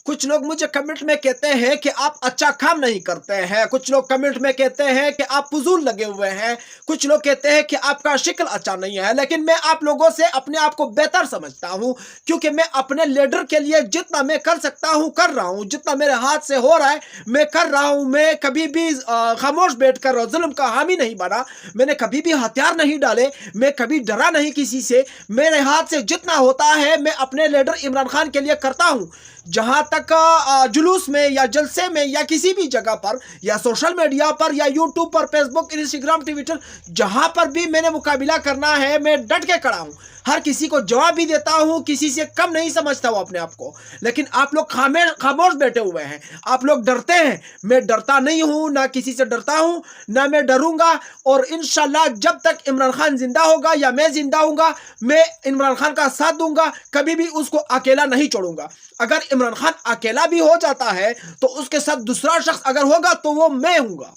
کچھ لوگ مجھے کمنٹ میں کہتے ہیں کہ آپ اچھا کام نہیں کرتے ہیں، کچھ لوگ کمنٹ میں کہتے ہیں کہ آپ فضول لگے ہوئے ہیں، کچھ لوگ کہتے ہیں کہ آپ کا شکل اچھا نہیں ہے، لیکن میں آپ لوگوں سے اپنے آپ کو بہتر سمجھتا ہوں، کیونکہ میں اپنے لیڈر کے لیے جتنا میں کر سکتا ہوں کر رہا ہوں، جتنا میرے ہاتھ سے ہو رہا ہے میں کر رہا ہوں۔ میں کبھی بھی خاموش بیٹھ کر ظلم کا حامی نہیں بنا، میں نے کبھی بھی ہتھیار نہیں ڈالے، میں کبھی ڈرا نہیں کسی سے، میرے ہاتھ سے جتنا ہوتا ہے میں اپنے لیڈر عمران خان کے لیے کرتا ہوں۔ جہاں تک جلوس میں یا جلسے میں یا کسی بھی جگہ پر یا سوشل میڈیا پر یا یوٹیوب پر، فیس بک، انسٹاگرام، ٹویٹر، جہاں پر بھی میں نے مقابلہ کرنا ہے میں ڈٹ کے کھڑا ہوں، ہر کسی کو جواب بھی دیتا ہوں، کسی سے کم نہیں سمجھتا ہوں اپنے آپ کو۔ لیکن آپ لوگ خاموش بیٹھے ہوئے ہیں، آپ لوگ ڈرتے ہیں، میں ڈرتا نہیں ہوں، نہ کسی سے ڈرتا ہوں، نہ میں ڈروں گا، اور انشاءاللہ جب تک عمران خان زندہ ہوگا یا میں زندہ ہوں گا میں عمران خان کا ساتھ دوں گا، کبھی بھی اس کو اکیلا نہیں چھوڑوں گا۔ اگر عمران خان اکیلا بھی ہو جاتا ہے تو اس کے ساتھ دوسرا شخص اگر ہوگا تو وہ میں ہوں گا۔